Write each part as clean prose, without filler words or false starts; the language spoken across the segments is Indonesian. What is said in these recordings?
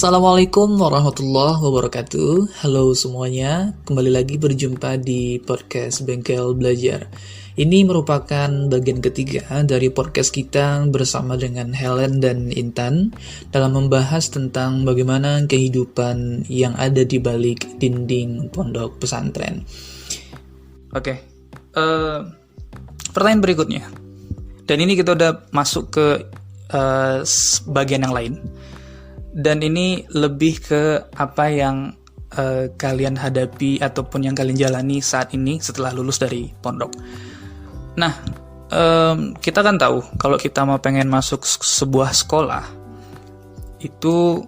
Assalamualaikum warahmatullahi wabarakatuh. Halo semuanya, kembali lagi berjumpa di podcast Bengkel Belajar. Ini merupakan bagian ketiga dari podcast kita bersama dengan Helen dan Intan dalam membahas tentang bagaimana kehidupan yang ada di balik dinding pondok pesantren. Oke, pertanyaan berikutnya. Dan ini kita udah masuk ke bagian yang lain. Dan ini lebih ke apa yang kalian hadapi ataupun yang kalian jalani saat ini setelah lulus dari pondok. Nah, kita kan tahu kalau kita mau pengen masuk sebuah sekolah itu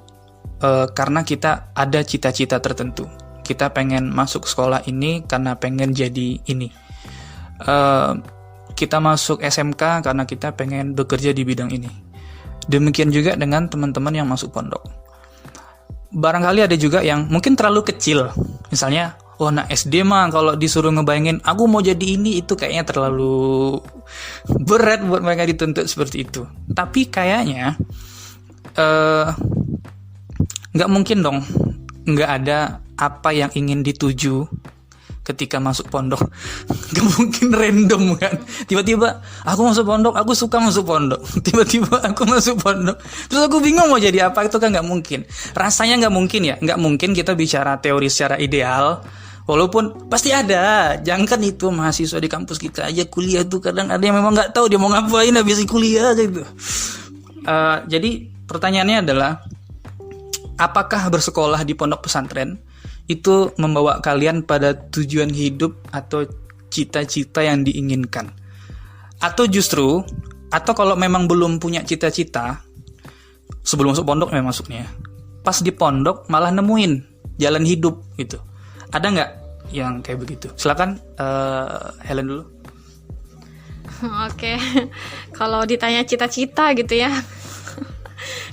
karena kita ada cita-cita tertentu. Kita pengen masuk sekolah ini karena pengen jadi ini. Kita masuk SMK karena kita pengen bekerja di bidang ini. Demikian juga dengan teman-teman yang masuk pondok. Barangkali ada juga yang mungkin terlalu kecil. Misalnya, SD mah kalau disuruh ngebayangin aku mau jadi ini, itu kayaknya terlalu berat buat mereka dituntut seperti itu. Tapi kayaknya nggak mungkin dong nggak ada apa yang ingin dituju ketika masuk pondok. Gak mungkin random kan. Tiba-tiba aku masuk pondok, aku suka masuk pondok. Tiba-tiba aku masuk pondok, terus aku bingung mau jadi apa. Itu kan gak mungkin. Rasanya gak mungkin ya. Gak mungkin kita bicara teori secara ideal. Walaupun pasti ada. Jangan itu mahasiswa di kampus kita aja kuliah tuh kadang ada yang memang gak tahu dia mau ngapain habis kuliah gitu. Jadi pertanyaannya adalah, apakah bersekolah di pondok pesantren itu membawa kalian pada tujuan hidup atau cita-cita yang diinginkan? Atau justru, atau kalau memang belum punya cita-cita, sebelum masuk pondok memang masuknya, pas di pondok malah nemuin jalan hidup gitu. Ada nggak yang kayak begitu? Silakan Helen dulu. Oke, kalau ditanya cita-cita gitu ya,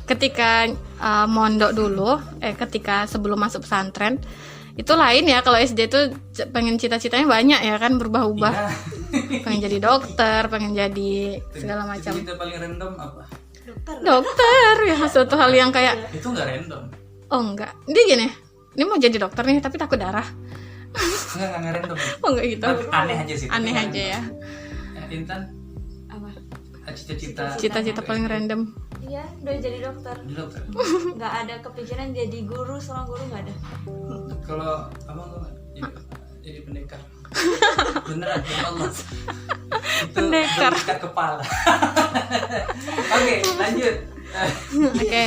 ketika mondok dulu, ketika sebelum masuk pesantren itu lain ya. Kalau SD itu pengen cita-citanya banyak ya kan, berubah-ubah. Iya. Pengen jadi dokter, pengen jadi segala macam. Cita paling random apa? Dokter ya, suatu hal yang kayak itu nggak random. Oh enggak, dia gini, ini mau jadi dokter nih tapi takut darah. Nggak random. Oh enggak gitu. Aneh aja sih. Aneh aja ya. Intan? Apa? Cita-cita paling random. Iya, udah jadi dokter. Nggak ada kepikiran jadi guru, sama guru nggak ada. Kalau abang nggak jadi pendekar. Beneran ya Allah. Itu Pendekar. berikat kepala. Oke, lanjut. Oke.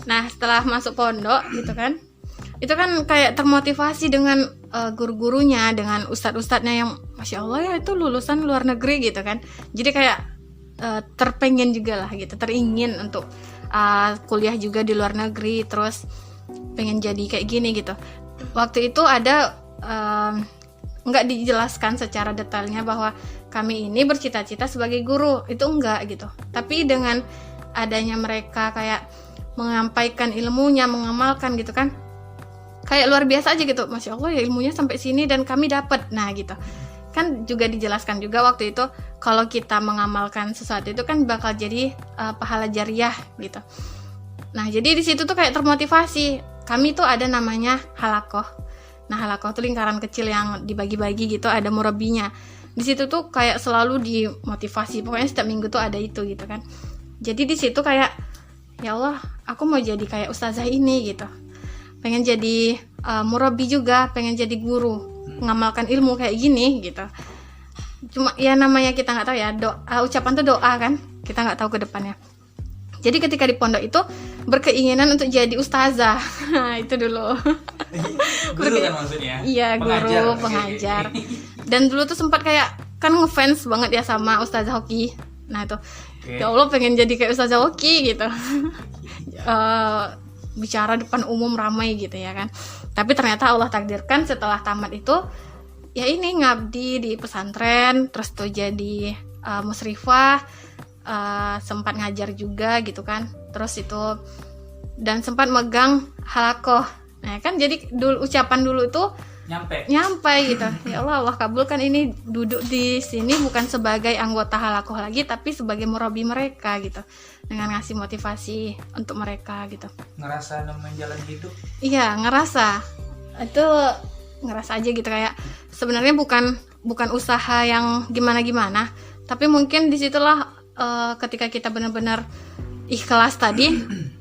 Nah, setelah masuk pondok gitu kan, itu kan kayak termotivasi dengan guru-gurunya, dengan ustadz-ustadznya yang masya Allah ya itu lulusan luar negeri gitu kan. Jadi kayak terpengen juga lah gitu, teringin untuk kuliah juga di luar negeri, terus pengen jadi kayak gini gitu. Waktu itu ada nggak dijelaskan secara detailnya bahwa kami ini bercita-cita sebagai guru, itu enggak gitu. Tapi dengan adanya mereka kayak menyampaikan ilmunya, mengamalkan gitu kan, kayak luar biasa aja gitu. Masya Allah ya ilmunya sampai sini dan kami dapat. Nah gitu kan juga dijelaskan juga waktu itu kalau kita mengamalkan sesuatu itu kan bakal jadi pahala jariah gitu. Nah jadi di situ tuh kayak termotivasi. Kami tuh ada namanya halakoh. Nah halakoh tuh lingkaran kecil yang dibagi-bagi gitu, ada murabinya. Di situ tuh kayak selalu dimotivasi. Pokoknya setiap minggu tuh ada itu gitu kan. Jadi di situ kayak ya Allah aku mau jadi kayak ustazah ini gitu. Pengen jadi murabi juga, pengen jadi guru, mengamalkan ilmu kayak gini gitu. Cuma ya namanya kita nggak tahu ya, ucapan tuh doa kan, kita nggak tahu ke depannya. Jadi ketika di pondok itu berkeinginan untuk jadi ustazah. Itu dulu. Guru kan maksudnya? Iya, guru, pengajar. Dan dulu tuh sempat kayak kan ngefans banget ya sama ustazah hoki. Nah itu, ya Allah pengen jadi kayak ustazah hoki gitu. Bicara depan umum ramai gitu ya kan. Tapi ternyata Allah takdirkan setelah tamat itu ya ini ngabdi di pesantren, terus tuh jadi musrifah, sempat ngajar juga gitu kan. Terus itu dan sempat megang halakoh. Nah kan jadi dulu ucapan dulu itu nyampe gitu. Ya Allah, Allah kabulkan ini duduk di sini bukan sebagai anggota halakoh lagi, tapi sebagai murabi mereka gitu, dengan ngasih motivasi untuk mereka gitu. Ngerasa nemuin jalan hidup. Iya, ngerasa aja gitu, kayak sebenarnya bukan usaha yang gimana-gimana, tapi mungkin disitulah ketika kita benar-benar ikhlas tadi,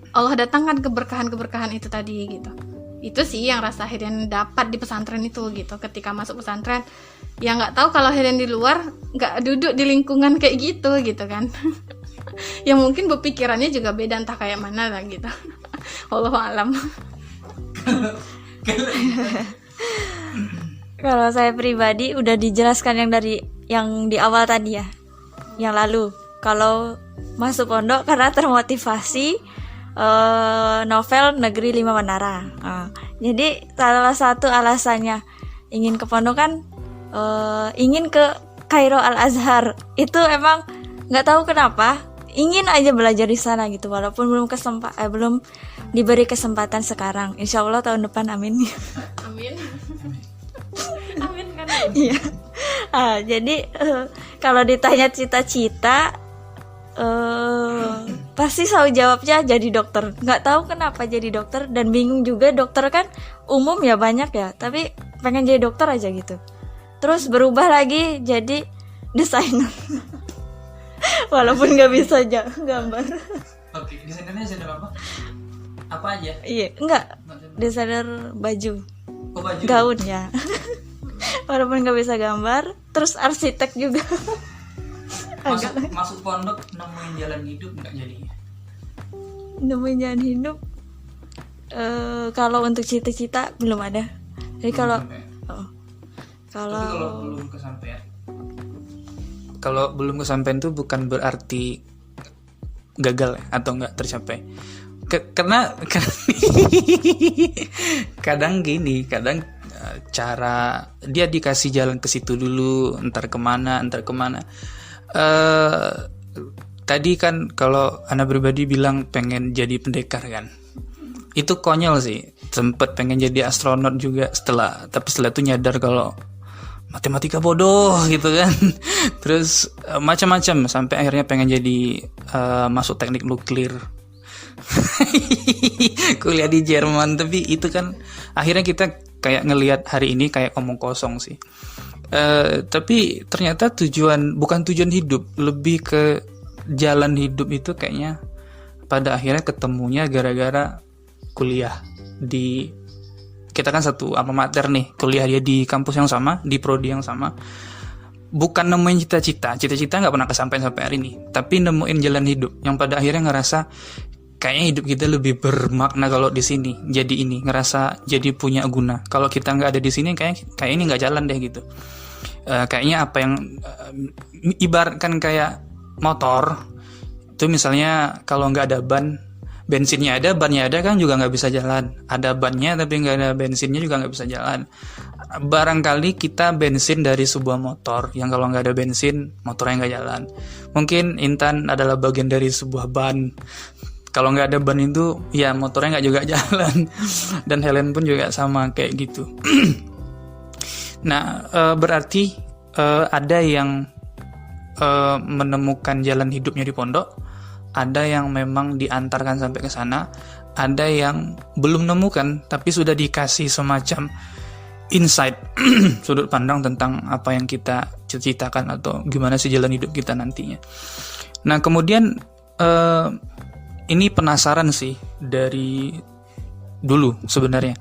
Allah datangkan keberkahan itu tadi gitu. Itu sih yang rasa Herian dapat di pesantren itu gitu. Ketika masuk pesantren, ya nggak tahu kalau Herian di luar nggak duduk di lingkungan kayak gitu kan. Yang mungkin berpikirannya juga beda, entah kayak mana lah gitu. Wallahu alam. Kalau saya pribadi udah dijelaskan yang di awal tadi ya, yang lalu. Kalau masuk pondok karena termotivasi novel Negeri 5 Menara. Jadi salah satu alasannya ingin ke pondok kan ingin ke Kairo Al Azhar. Itu emang nggak tahu kenapa ingin aja belajar di sana gitu, walaupun belum diberi kesempatan sekarang. Insya Allah tahun depan, amin. Amin. Amin kan. Iya. Jadi kalau ditanya cita-cita, pasti selalu jawabnya jadi dokter. Nggak tahu kenapa jadi dokter, dan bingung juga, dokter kan umum ya, banyak ya, tapi pengen jadi dokter aja gitu. Terus berubah lagi jadi desainer. Walaupun nggak bisa gambar. Oke, desainernya desainer apa? Apa aja? Iya, enggak, desainer baju, Oh, baju. gaun ya. Walaupun nggak bisa gambar, terus arsitek juga. Masuk pondok nemuin jalan hidup nggak jadinya? Nemuin jalan hidup, kalau untuk cita-cita belum ada. Jadi kalau Tapi kalau belum kesampaian tuh bukan berarti gagal ya, atau nggak tercapai. Karena kadang cara dia dikasih jalan ke situ dulu, entar kemana. Tadi kan kalau anak pribadi bilang pengen jadi pendekar kan, itu konyol sih. Sempet pengen jadi astronot juga tapi setelah itu nyadar kalau matematika bodoh gitu kan. Terus macam-macam sampai akhirnya pengen jadi masuk teknik nuklir. Kuliah di Jerman, tapi itu kan akhirnya kita kayak ngelihat hari ini kayak omong kosong sih. Tapi ternyata bukan tujuan hidup, lebih ke jalan hidup itu kayaknya pada akhirnya ketemunya gara-gara kuliah kita kan satu alma mater nih, kuliah dia di kampus yang sama, di prodi yang sama. Bukan nemuin cita-cita nggak pernah kesampaian sampai hari ini, tapi nemuin jalan hidup yang pada akhirnya ngerasa kayaknya hidup kita lebih bermakna kalau di sini. Jadi ini ngerasa jadi punya guna. Kalau kita nggak ada di sini kayak ini nggak jalan deh gitu. Kayaknya apa yang ibaratkan kayak motor itu, misalnya kalau nggak ada ban, bensinnya ada, bannya ada kan juga nggak bisa jalan. Ada bannya tapi nggak ada bensinnya juga nggak bisa jalan. Barangkali kita bensin dari sebuah motor yang kalau nggak ada bensin, motornya nggak jalan. Mungkin Intan adalah bagian dari sebuah ban. Kalau nggak ada ban itu, ya motornya nggak juga jalan. Dan Helen pun juga sama kayak gitu. Nah, berarti ada yang menemukan jalan hidupnya di pondok, ada yang memang diantarkan sampai ke sana, ada yang belum menemukan tapi sudah dikasih semacam insight, sudut pandang tentang apa yang kita cita-citakan atau gimana sih jalan hidup kita nantinya. Nah, kemudian ini penasaran sih dari dulu sebenarnya.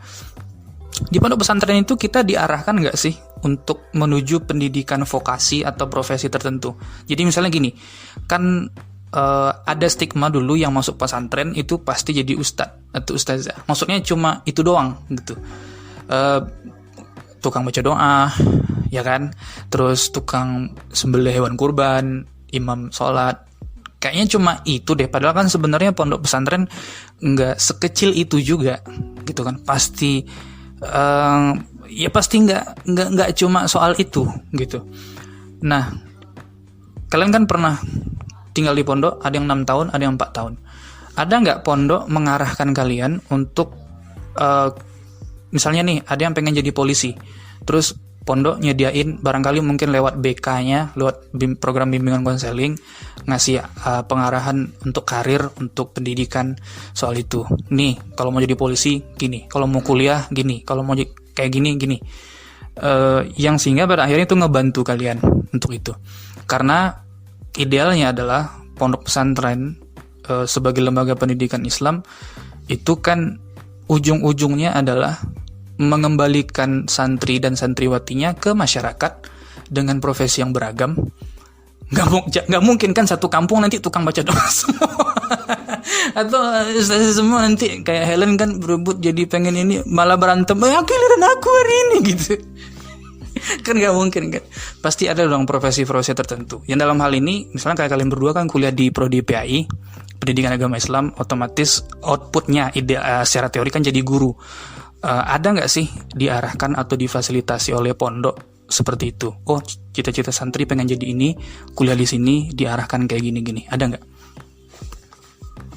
Di pondok pesantren itu kita diarahkan nggak sih untuk menuju pendidikan vokasi atau profesi tertentu? Jadi misalnya gini, kan ada stigma dulu yang masuk pesantren itu pasti jadi ustadz atau ustazah. Maksudnya cuma itu doang gitu. Tukang baca doa, ya kan? Terus tukang sembelih hewan kurban, imam sholat. Kayaknya cuma itu deh. Padahal kan sebenarnya pondok pesantren nggak sekecil itu juga, gitu kan? Pasti ya pasti nggak cuma soal itu gitu. Nah, kalian kan pernah tinggal di pondok, ada yang 6 tahun, ada yang 4 tahun. Ada nggak pondok mengarahkan kalian untuk misalnya nih, ada yang pengen jadi polisi, terus pondok nyediain barangkali mungkin lewat BK-nya, lewat program bimbingan konseling, ngasih pengarahan untuk karir, untuk pendidikan soal itu. Nih, kalau mau jadi polisi gini, kalau mau kuliah gini, kalau mau kayak gini. Yang sehingga pada akhirnya itu ngebantu kalian untuk itu. Karena idealnya adalah pondok pesantren sebagai lembaga pendidikan Islam itu kan ujung-ujungnya adalah mengembalikan santri dan santriwatinya ke masyarakat dengan profesi yang beragam. Nggak mungkin kan satu kampung nanti tukang baca doa semua. Atau semua nanti kayak Helen kan berebut jadi pengen ini malah berantem, giliran aku hari ini gitu. Kan nggak mungkin kan. Pasti ada dong profesi-profesi tertentu. Yang dalam hal ini misalnya kayak kalian berdua kan kuliah di Prodi PAI, Pendidikan Agama Islam, otomatis outputnya secara teori kan jadi guru. Ada nggak sih diarahkan atau difasilitasi oleh pondok seperti itu? Oh, cita-cita santri pengen jadi ini, kuliah di sini diarahkan kayak gini-gini. Ada nggak?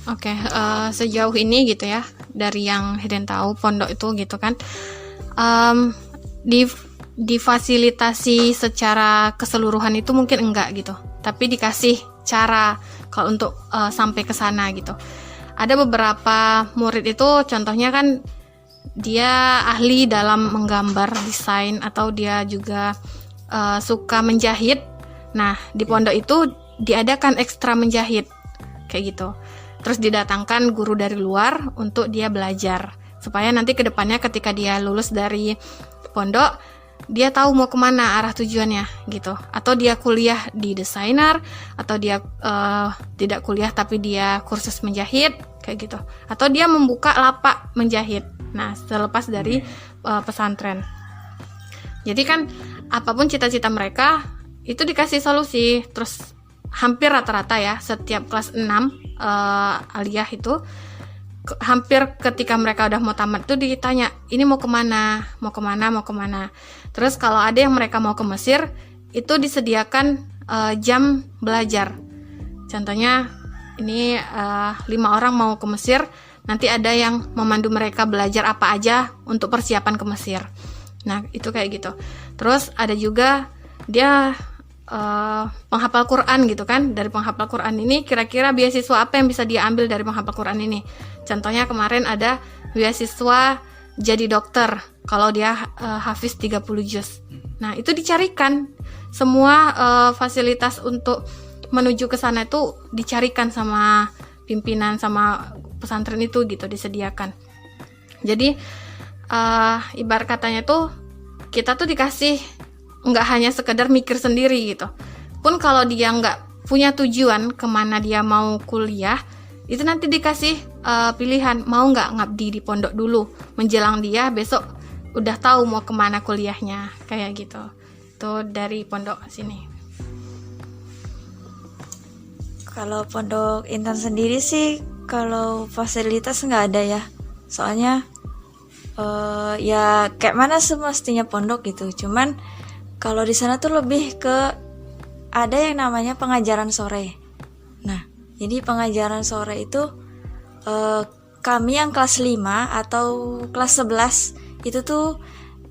Oke, sejauh ini gitu ya, dari yang Heden tahu pondok itu gitu kan, difasilitasi secara keseluruhan itu mungkin enggak gitu, tapi dikasih cara kalau untuk sampai ke sana gitu. Ada beberapa murid itu contohnya kan dia ahli dalam menggambar desain atau dia juga suka menjahit. Nah, di pondok itu diadakan ekstra menjahit kayak gitu. Terus didatangkan guru dari luar untuk dia belajar supaya nanti kedepannya ketika dia lulus dari pondok dia tahu mau kemana arah tujuannya gitu. Atau dia kuliah di desainer, atau dia tidak kuliah tapi dia kursus menjahit kayak gitu. Atau dia membuka lapak menjahit. Nah, selepas dari pesantren. Jadi kan apapun cita-cita mereka itu dikasih solusi. Terus hampir rata-rata ya setiap kelas 6 aliyah itu hampir ketika mereka udah mau tamat tuh ditanya ini mau kemana. Terus kalau ada yang mereka mau ke Mesir itu disediakan jam belajar. Contohnya ini 5 orang mau ke Mesir, nanti ada yang memandu mereka belajar apa aja untuk persiapan ke Mesir. Nah itu kayak gitu. Terus ada juga dia penghafal Quran gitu kan. Dari penghafal Quran ini kira-kira beasiswa apa yang bisa dia ambil dari penghafal Quran ini. Contohnya kemarin ada beasiswa jadi dokter kalau dia hafiz 30 juz. Nah itu dicarikan semua fasilitas untuk menuju ke sana itu dicarikan sama pimpinan sama pesantren itu gitu, disediakan. Jadi ibarat katanya tuh kita tuh dikasih nggak hanya sekedar mikir sendiri gitu. Pun kalau dia nggak punya tujuan kemana dia mau kuliah, itu nanti dikasih pilihan mau nggak ngabdi di pondok dulu menjelang dia besok udah tahu mau kemana kuliahnya kayak gitu. Itu dari pondok sini. Kalau pondok Intan sendiri sih kalau fasilitas nggak ada ya. Soalnya ya kayak mana semestinya pondok gitu. Cuman kalau di sana tuh lebih ke ada yang namanya pengajaran sore. Nah, jadi pengajaran sore itu kami yang kelas 5 atau kelas 11 itu tuh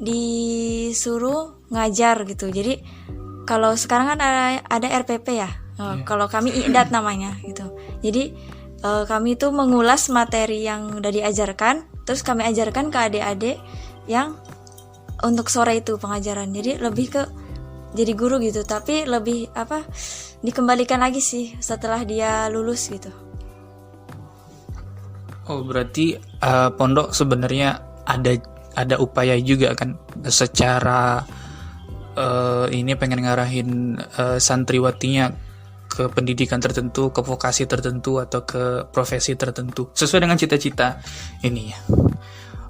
disuruh ngajar gitu. Jadi kalau sekarang kan ada RPP ya. Kalau kami IDAT namanya gitu. Jadi kami tuh mengulas materi yang udah diajarkan, terus kami ajarkan ke adik-adik yang untuk sore itu pengajaran. Jadi lebih ke jadi guru gitu, tapi lebih dikembalikan lagi sih setelah dia lulus gitu. Oh, berarti pondok sebenarnya ada upaya juga kan secara ini pengen ngarahin santriwatinya ke pendidikan tertentu, ke vokasi tertentu atau ke profesi tertentu sesuai dengan cita-cita ini ya.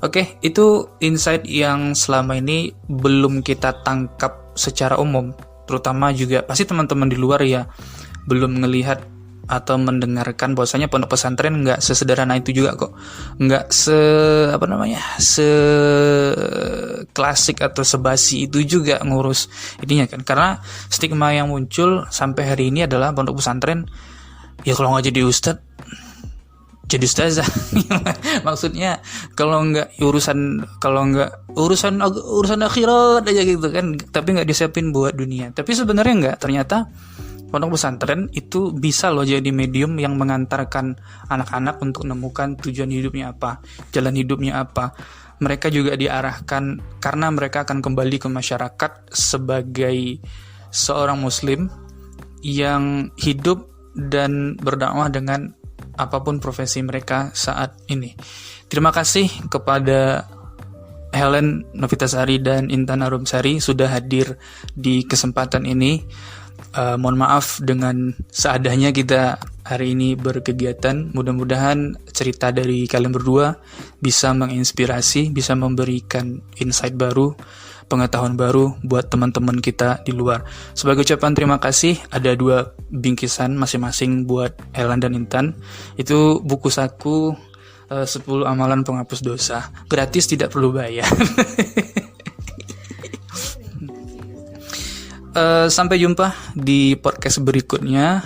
Oke, itu insight yang selama ini belum kita tangkap secara umum, terutama juga pasti teman-teman di luar ya belum ngelihat atau mendengarkan bahwasanya pondok pesantren nggak sesederhana itu juga kok, nggak se klasik atau sebasi itu juga ngurus ininya kan, karena stigma yang muncul sampai hari ini adalah pondok pesantren ya kalau nggak jadi ustadz jadi ustazah. Maksudnya kalau nggak urusan akhirat aja gitu kan, tapi nggak disiapin buat dunia. Tapi sebenarnya nggak, ternyata pondok pesantren itu bisa loh jadi medium yang mengantarkan anak-anak untuk menemukan tujuan hidupnya apa, jalan hidupnya apa. Mereka juga diarahkan karena mereka akan kembali ke masyarakat sebagai seorang muslim yang hidup dan berdakwah dengan apapun profesi mereka saat ini. Terima kasih kepada Helen Novitasari dan Intan Arumsari sudah hadir di kesempatan ini. Mohon maaf dengan seadanya kita hari ini berkegiatan. Mudah-mudahan cerita dari kalian berdua bisa menginspirasi, bisa memberikan insight baru, pengetahuan baru buat teman-teman kita di luar. Sebagai ucapan terima kasih, ada 2 bingkisan masing-masing buat Helen dan Intan. Itu buku saku 10 amalan penghapus dosa. Gratis, tidak perlu bayar. Sampai jumpa di podcast berikutnya.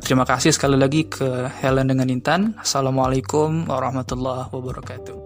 Terima kasih sekali lagi ke Helen dengan Intan. Assalamualaikum warahmatullahi wabarakatuh.